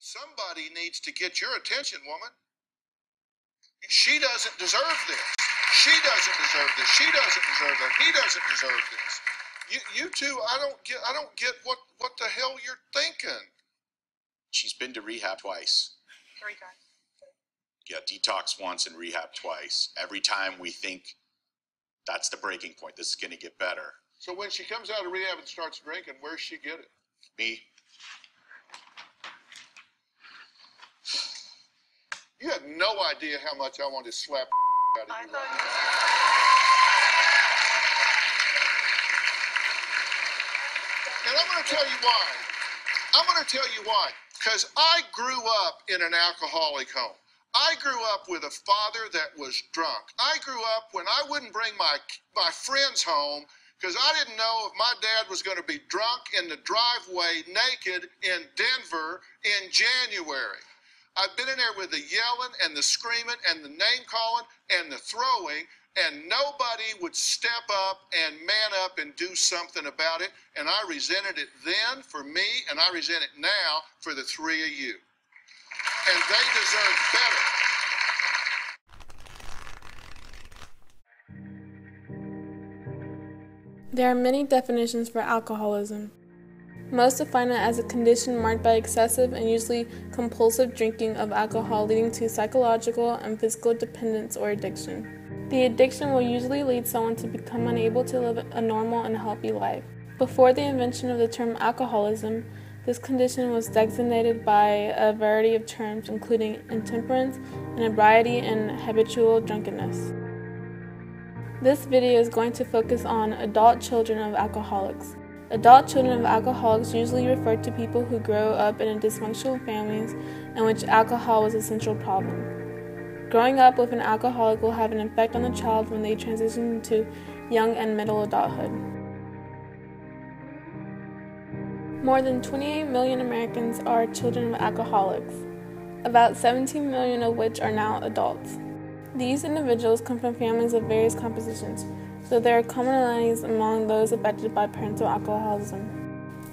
Somebody needs to get your attention, woman. She doesn't deserve this. She doesn't deserve this. She doesn't deserve that. He doesn't deserve this. You two, I don't get what the hell you're thinking. She's been to rehab twice. 3 times. Yeah, detox once and rehab twice. Every time we think that's the breaking point, this is going to get better. So when she comes out of rehab and starts drinking, where's she get it? Me. You have no idea how much I want to slap out of you right now. And I'm going to tell you why. I'm going to tell you why. Because I grew up in an alcoholic home. I grew up with a father that was drunk. I grew up when I wouldn't bring my friends home because I didn't know if my dad was going to be drunk in the driveway naked in Denver in January. I've been in there with the yelling and the screaming and the name calling and the throwing, and nobody would step up and man up and do something about it. And I resented it then for me, and I resent it now for the 3 of you. And they deserve better. There are many definitions for alcoholism. Most define it as a condition marked by excessive and usually compulsive drinking of alcohol leading to psychological and physical dependence or addiction. The addiction will usually lead someone to become unable to live a normal and healthy life. Before the invention of the term alcoholism, this condition was designated by a variety of terms including intemperance, inebriety, and habitual drunkenness. This video is going to focus on adult children of alcoholics. Adult children of alcoholics usually refer to people who grow up in dysfunctional families in which alcohol was a central problem. Growing up with an alcoholic will have an effect on the child when they transition to young and middle adulthood. More than 28 million Americans are children of alcoholics, about 17 million of which are now adults. These individuals come from families of various compositions, so there are commonalities among those affected by parental alcoholism.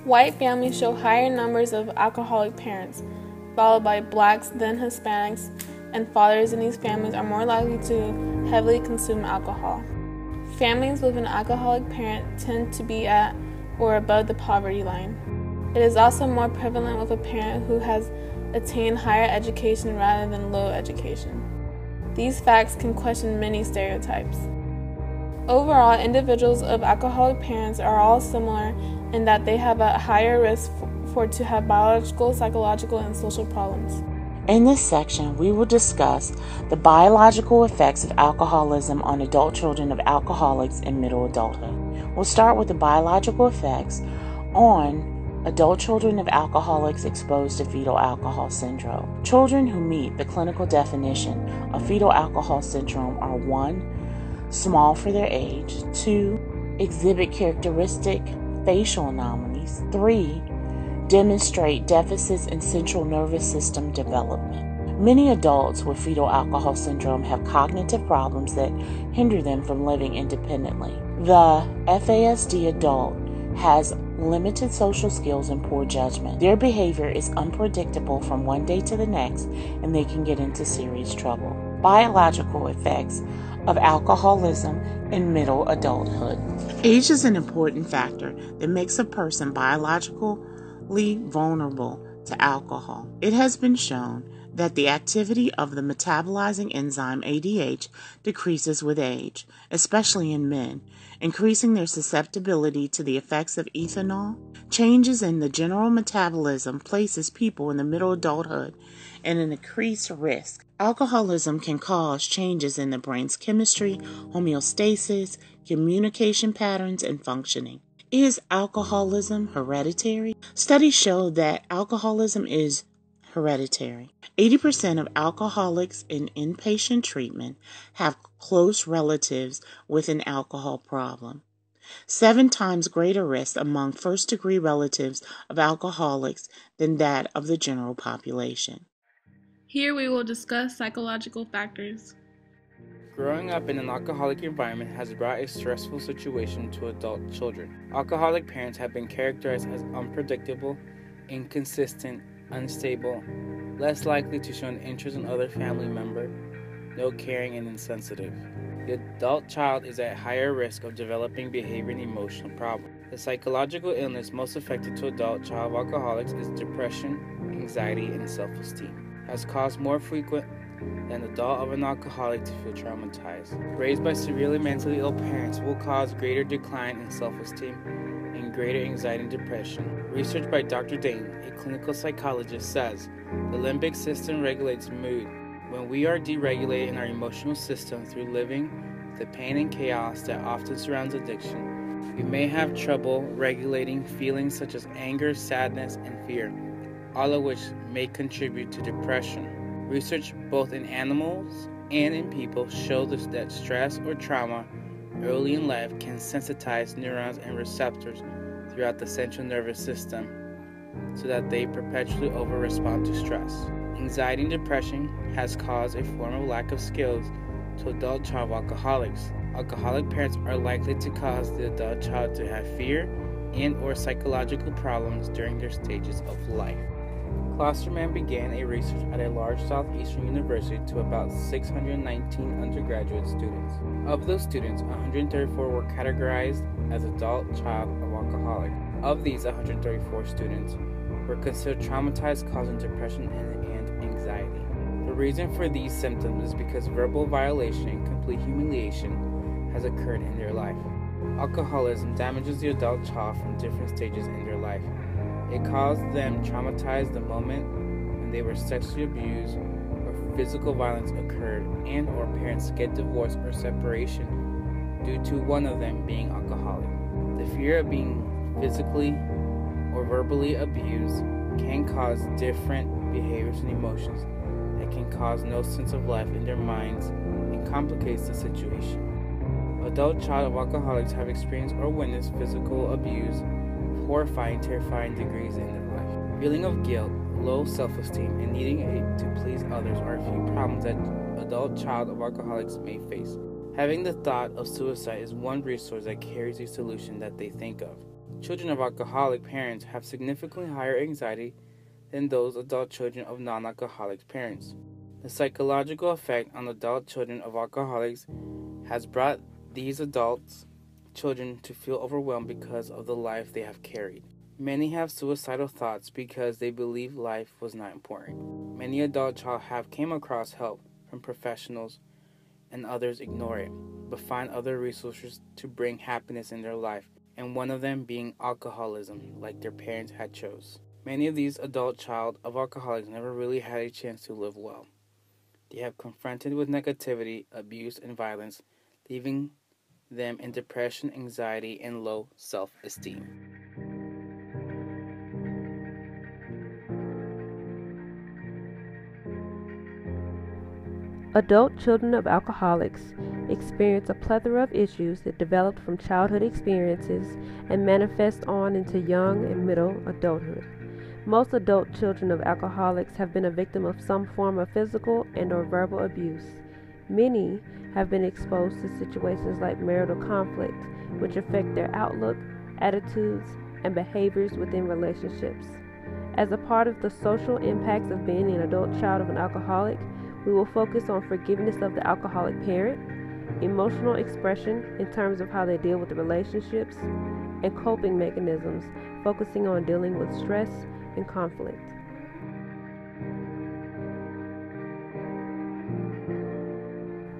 White families show higher numbers of alcoholic parents, followed by blacks, then Hispanics, and fathers in these families are more likely to heavily consume alcohol. Families with an alcoholic parent tend to be at or above the poverty line. It is also more prevalent with a parent who has attained higher education rather than low education. These facts can question many stereotypes. Overall, individuals of alcoholic parents are all similar in that they have a higher risk to have biological, psychological, and social problems. In this section, we will discuss the biological effects of alcoholism on adult children of alcoholics in middle adulthood. We'll start with the biological effects on adult children of alcoholics exposed to fetal alcohol syndrome. Children who meet the clinical definition of fetal alcohol syndrome are 1. Small for their age, 2. Exhibit characteristic facial anomalies, 3. Demonstrate deficits in central nervous system development. Many adults with fetal alcohol syndrome have cognitive problems that hinder them from living independently. The FASD adult has limited social skills and poor judgment. Their behavior is unpredictable from one day to the next, and they can get into serious trouble. Biological effects of alcoholism in middle adulthood. Age is an important factor that makes a person biologically vulnerable to alcohol. It has been shown that the activity of the metabolizing enzyme ADH decreases with age, especially in men, increasing their susceptibility to the effects of ethanol. Changes in the general metabolism places people in the middle adulthood at an increased risk. Alcoholism can cause changes in the brain's chemistry, homeostasis, communication patterns, and functioning. Is alcoholism hereditary? Studies show that alcoholism is hereditary. 80% of alcoholics in inpatient treatment have close relatives with an alcohol problem. 7 times greater risk among first-degree relatives of alcoholics than that of the general population. Here we will discuss psychological factors. Growing up in an alcoholic environment has brought a stressful situation to adult children. Alcoholic parents have been characterized as unpredictable, inconsistent, unstable, less likely to show an interest in other family member, no caring, and insensitive. The adult child is at higher risk of developing behavior and emotional problems. The psychological illness most affected to adult child of alcoholics is depression, anxiety, and self-esteem. Has caused more frequent than adult of an alcoholic to feel traumatized. Raised by severely mentally ill parents will cause greater decline in self-esteem and greater anxiety and depression. Research by Dr. Dane, a clinical psychologist, says the limbic system regulates mood. When we are deregulated in our emotional system through living the pain and chaos that often surrounds addiction, we may have trouble regulating feelings such as anger, sadness, and fear, all of which may contribute to depression. Research both in animals and in people shows that stress or trauma early in life can sensitize neurons and receptors throughout the central nervous system so that they perpetually over-respond to stress. Anxiety and depression has caused a form of lack of skills to adult child alcoholics. Alcoholic parents are likely to cause the adult child to have fear and or psychological problems during their stages of life. Klosterman began a research at a large southeastern university to about 619 undergraduate students. Of those students, 134 were categorized as adult child of alcoholic. Of these 134 students were considered traumatized, causing depression and anxiety. The reason for these symptoms is because verbal violation and complete humiliation has occurred in their life. Alcoholism damages the adult child from different stages in their life. It caused them traumatized the moment when they were sexually abused or physical violence occurred and or parents get divorced or separation due to one of them being alcoholic. The fear of being physically or verbally abused can cause different behaviors and emotions that can cause no sense of life in their minds and complicates the situation. Adult child of alcoholics have experienced or witnessed physical abuse, horrifying, terrifying degrees in their life. Feeling of guilt, low self-esteem, and needing to please others are a few problems that adult child of alcoholics may face. Having the thought of suicide is one resource that carries a solution that they think of. Children of alcoholic parents have significantly higher anxiety than those adult children of non-alcoholic parents. The psychological effect on adult children of alcoholics has brought these adults children to feel overwhelmed because of the life they have carried. Many have suicidal thoughts because they believe life was not important. Many adult children have came across help from professionals and others ignore it, but find other resources to bring happiness in their life, and one of them being alcoholism, like their parents had chose. Many of these adult child of alcoholics never really had a chance to live well. They have confronted with negativity, abuse, and violence, leaving them in depression, anxiety, and low self-esteem. Adult children of alcoholics experience a plethora of issues that developed from childhood experiences and manifest on into young and middle adulthood. Most adult children of alcoholics have been a victim of some form of physical and or verbal abuse. Many have been exposed to situations like marital conflict, which affect their outlook, attitudes, and behaviors within relationships. As a part of the social impacts of being an adult child of an alcoholic, we will focus on forgiveness of the alcoholic parent, emotional expression in terms of how they deal with the relationships, and coping mechanisms, focusing on dealing with stress and conflict.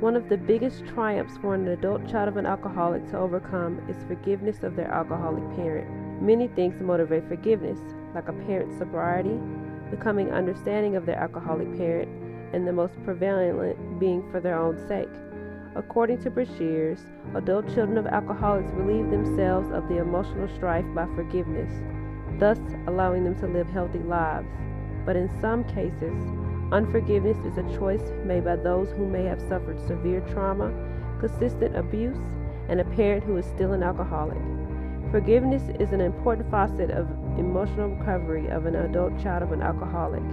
One of the biggest triumphs for an adult child of an alcoholic to overcome is forgiveness of their alcoholic parent. Many things motivate forgiveness, like a parent's sobriety, becoming understanding of their alcoholic parent, and the most prevalent being for their own sake. According to Brashears, adult children of alcoholics relieve themselves of the emotional strife by forgiveness, thus allowing them to live healthy lives. But in some cases, unforgiveness is a choice made by those who may have suffered severe trauma, consistent abuse, and a parent who is still an alcoholic. Forgiveness is an important facet of emotional recovery of an adult child of an alcoholic.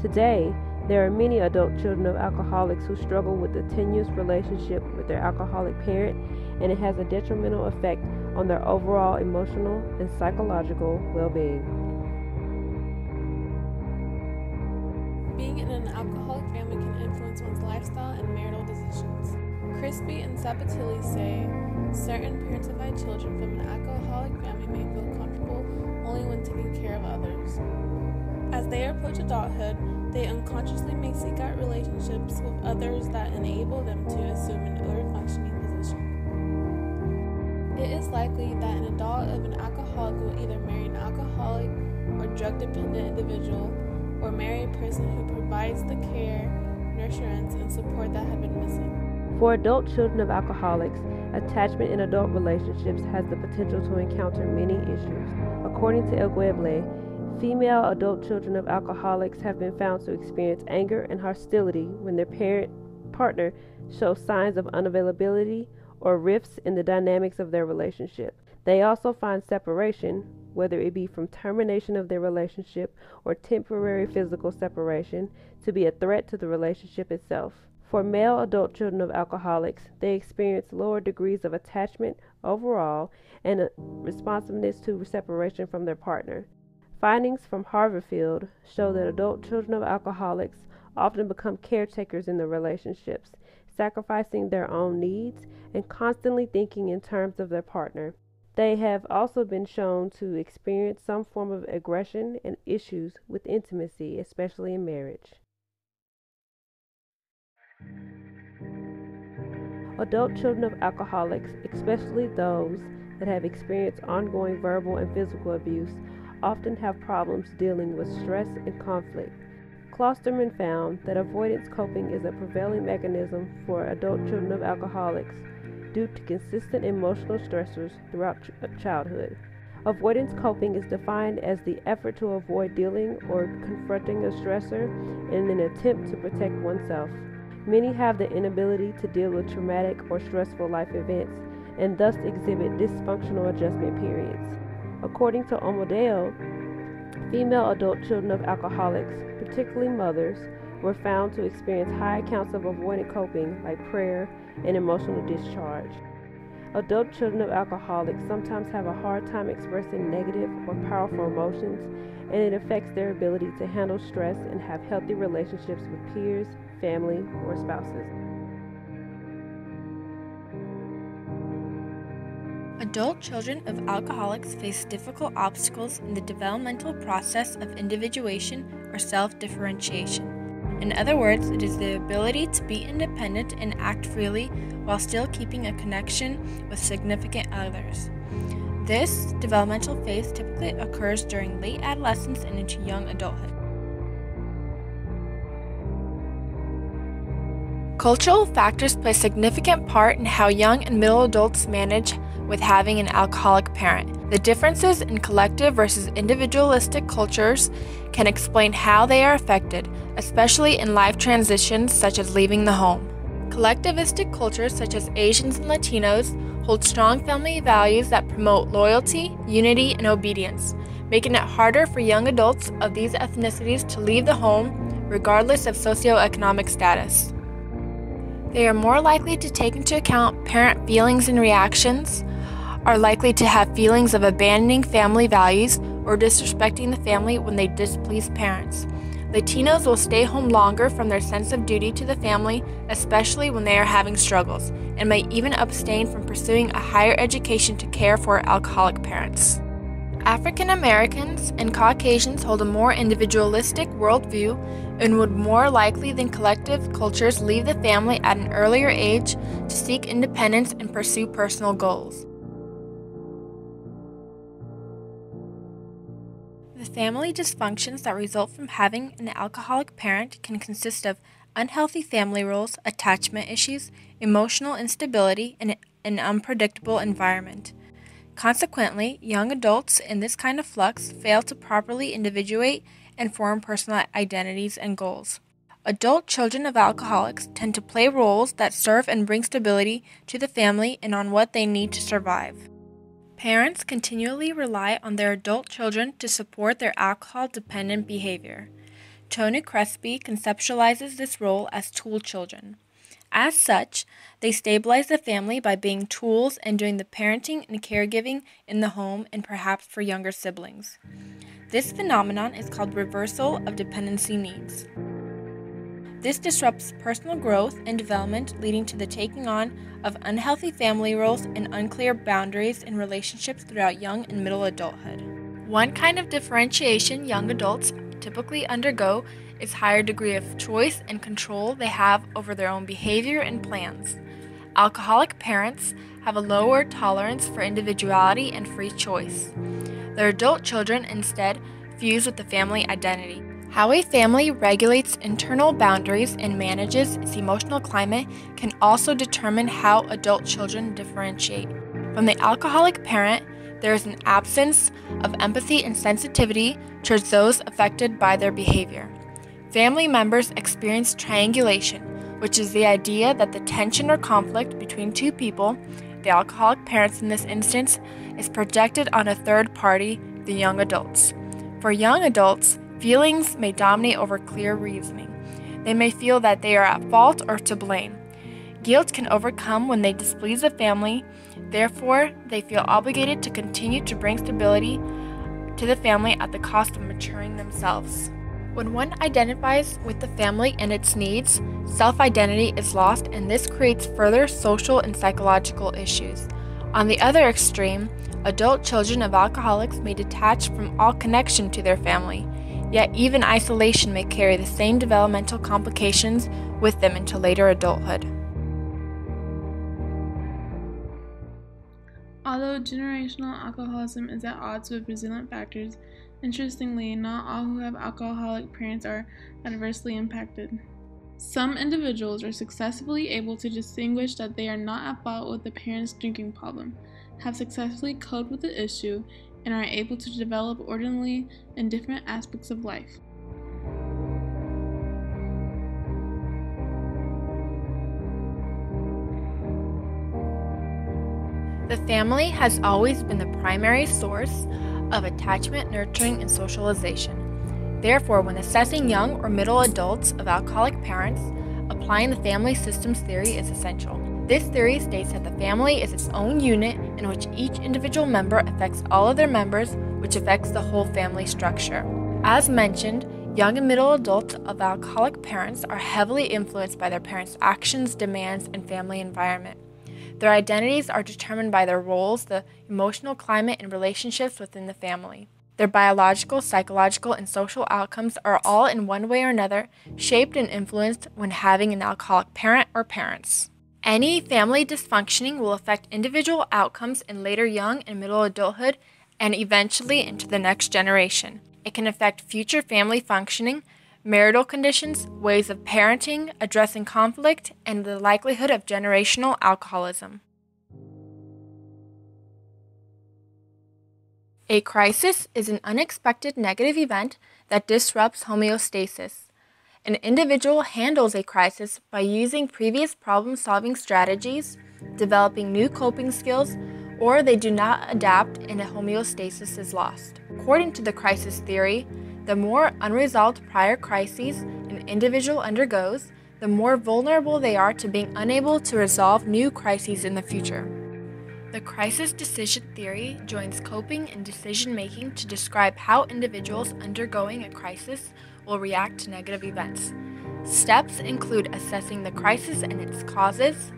Today, there are many adult children of alcoholics who struggle with a tenuous relationship with their alcoholic parent, and it has a detrimental effect on their overall emotional and psychological well-being. Being in an alcoholic family can influence one's lifestyle and marital decisions. Crispy and Sabatili say certain parentified children from an alcoholic family may feel comfortable only when taking care of others. As they approach adulthood, they unconsciously may seek out relationships with others that enable them to assume an over-functioning position. It is likely that an adult of an alcoholic will either marry an alcoholic or drug-dependent individual, or marry a person who provides the care, nurturance, and support that have been missing. For adult children of alcoholics, attachment in adult relationships has the potential to encounter many issues. According to ACOAs, female adult children of alcoholics have been found to experience anger and hostility when their partner shows signs of unavailability or rifts in the dynamics of their relationship. They also find separation, whether it be from termination of their relationship or temporary physical separation, to be a threat to the relationship itself. For male adult children of alcoholics, they experience lower degrees of attachment overall and a responsiveness to separation from their partner. Findings from Harvard show that adult children of alcoholics often become caretakers in their relationships, sacrificing their own needs and constantly thinking in terms of their partner. They have also been shown to experience some form of aggression and issues with intimacy, especially in marriage. Adult children of alcoholics, especially those that have experienced ongoing verbal and physical abuse, often have problems dealing with stress and conflict. Klosterman found that avoidance coping is a prevailing mechanism for adult children of alcoholics due to consistent emotional stressors throughout childhood. Avoidance coping is defined as the effort to avoid dealing or confronting a stressor in an attempt to protect oneself. Many have the inability to deal with traumatic or stressful life events and thus exhibit dysfunctional adjustment periods. According to Omodeo, female adult children of alcoholics, particularly mothers, were found to experience high counts of avoidant coping like prayer and emotional discharge. Adult children of alcoholics sometimes have a hard time expressing negative or powerful emotions, and it affects their ability to handle stress and have healthy relationships with peers, family, or spouses. Adult children of alcoholics face difficult obstacles in the developmental process of individuation or self-differentiation. In other words, it is the ability to be independent and act freely while still keeping a connection with significant others. This developmental phase typically occurs during late adolescence and into young adulthood. Cultural factors play a significant part in how young and middle adults manage with having an alcoholic parent. The differences in collective versus individualistic cultures can explain how they are affected, especially in life transitions such as leaving the home. Collectivistic cultures such as Asians and Latinos hold strong family values that promote loyalty, unity, and obedience, making it harder for young adults of these ethnicities to leave the home regardless of socioeconomic status. They are more likely to take into account parent feelings and reactions, are likely to have feelings of abandoning family values or disrespecting the family when they displease parents. Latinos will stay home longer from their sense of duty to the family, especially when they are having struggles, and may even abstain from pursuing a higher education to care for alcoholic parents. African Americans and Caucasians hold a more individualistic worldview and would more likely than collective cultures leave the family at an earlier age to seek independence and pursue personal goals. The family dysfunctions that result from having an alcoholic parent can consist of unhealthy family roles, attachment issues, emotional instability, and an unpredictable environment. Consequently, young adults in this kind of flux fail to properly individuate and form personal identities and goals. Adult children of alcoholics tend to play roles that serve and bring stability to the family and on what they need to survive. Parents continually rely on their adult children to support their alcohol-dependent behavior. Tony Crespi conceptualizes this role as tool children. As such, they stabilize the family by being tools and doing the parenting and caregiving in the home and perhaps for younger siblings. This phenomenon is called reversal of dependency needs. This disrupts personal growth and development, leading to the taking on of unhealthy family roles and unclear boundaries in relationships throughout young and middle adulthood. One kind of differentiation young adults typically undergo is higher degree of choice and control they have over their own behavior and plans. Alcoholic parents have a lower tolerance for individuality and free choice. Their adult children instead fuse with the family identity. How a family regulates internal boundaries and manages its emotional climate can also determine how adult children differentiate. From the alcoholic parent, there is an absence of empathy and sensitivity towards those affected by their behavior. Family members experience triangulation, which is the idea that the tension or conflict between two people, the alcoholic parents in this instance, is projected on a third party, the young adults. For young adults, feelings may dominate over clear reasoning. They may feel that they are at fault or to blame. Guilt can overcome when they displease the family. Therefore, they feel obligated to continue to bring stability to the family at the cost of maturing themselves. When one identifies with the family and its needs, self-identity is lost, and this creates further social and psychological issues. On the other extreme, adult children of alcoholics may detach from all connection to their family, yet even isolation may carry the same developmental complications with them into later adulthood. Although generational alcoholism is at odds with resilient factors, interestingly, not all who have alcoholic parents are adversely impacted. Some individuals are successfully able to distinguish that they are not at fault with the parent's drinking problem, have successfully coped with the issue, and are able to develop orderly in different aspects of life. The family has always been the primary source of attachment, nurturing, and socialization. Therefore, when assessing young or middle adults of alcoholic parents, applying the family systems theory is essential. This theory states that the family is its own unit in which each individual member affects all other members, which affects the whole family structure. As mentioned, young and middle adults of alcoholic parents are heavily influenced by their parents' actions, demands, and family environment. Their identities are determined by their roles, the emotional climate, and relationships within the family. Their biological, psychological, and social outcomes are all in one way or another shaped and influenced when having an alcoholic parent or parents. Any family dysfunctioning will affect individual outcomes in later young and middle adulthood and eventually into the next generation. It can affect future family functioning, marital conditions, ways of parenting, addressing conflict, and the likelihood of generational alcoholism. A crisis is an unexpected negative event that disrupts homeostasis. An individual handles a crisis by using previous problem-solving strategies, developing new coping skills, or they do not adapt and a homeostasis is lost. According to the crisis theory, the more unresolved prior crises an individual undergoes, the more vulnerable they are to being unable to resolve new crises in the future. The crisis decision theory joins coping and decision-making to describe how individuals undergoing a crisis will react to negative events. Steps include assessing the crisis and its causes,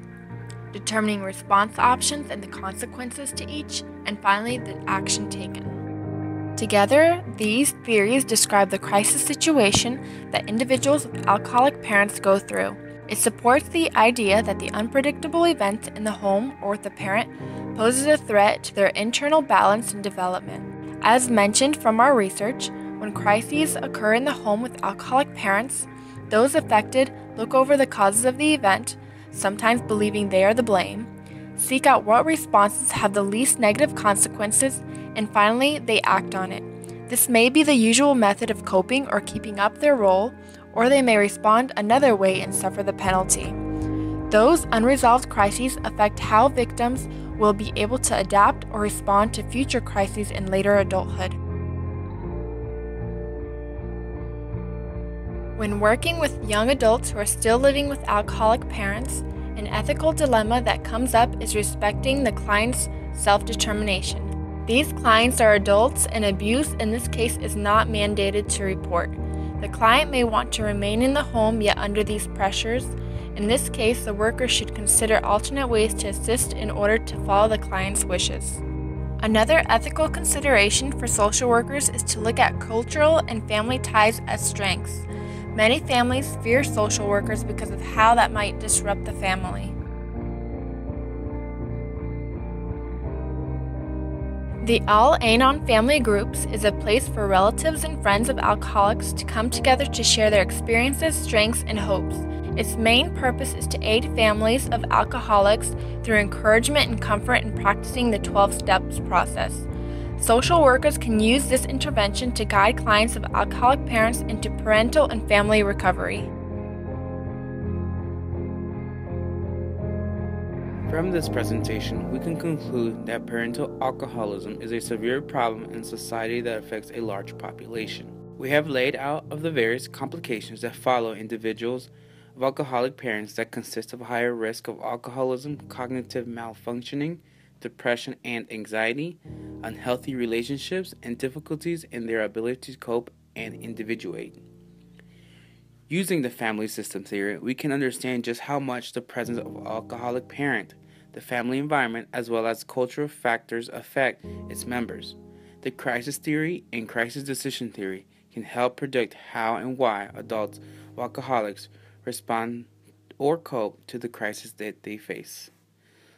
determining response options and the consequences to each, and finally, the action taken. Together, these theories describe the crisis situation that individuals with alcoholic parents go through. It supports the idea that the unpredictable events in the home or with the parent poses a threat to their internal balance and development. As mentioned from our research, when crises occur in the home with alcoholic parents, those affected look over the causes of the event, sometimes believing they are the blame, seek out what responses have the least negative consequences, and finally, they act on it. This may be the usual method of coping or keeping up their role, or they may respond another way and suffer the penalty. Those unresolved crises affect how victims will be able to adapt or respond to future crises in later adulthood. When working with young adults who are still living with alcoholic parents, an ethical dilemma that comes up is respecting the client's self-determination. These clients are adults, and abuse in this case is not mandated to report. The client may want to remain in the home yet under these pressures. In this case, the worker should consider alternate ways to assist in order to follow the client's wishes. Another ethical consideration for social workers is to look at cultural and family ties as strengths. Many families fear social workers because of how that might disrupt the family. The Al-Anon Family Groups is a place for relatives and friends of alcoholics to come together to share their experiences, strengths, and hopes. Its main purpose is to aid families of alcoholics through encouragement and comfort in practicing the 12 steps process. Social workers can use this intervention to guide clients of alcoholic parents into parental and family recovery. From this presentation, we can conclude that parental alcoholism is a severe problem in society that affects a large population. We have laid out of the various complications that follow individuals of alcoholic parents that consist of a higher risk of alcoholism, cognitive malfunctioning, depression and anxiety, unhealthy relationships, and difficulties in their ability to cope and individuate. Using the family system theory, we can understand just how much the presence of an alcoholic parent, the family environment, as well as cultural factors affect its members. The crisis theory and crisis decision theory can help predict how and why adults of alcoholics respond or cope to the crisis that they face.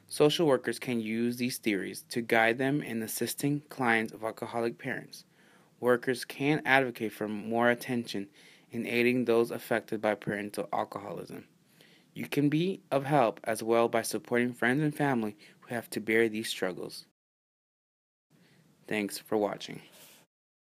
Social workers can use these theories to guide them in assisting clients of alcoholic parents. Workers can advocate for more attention in aiding those affected by parental alcoholism. You can be of help as well by supporting friends and family who have to bear these struggles. Thanks for watching.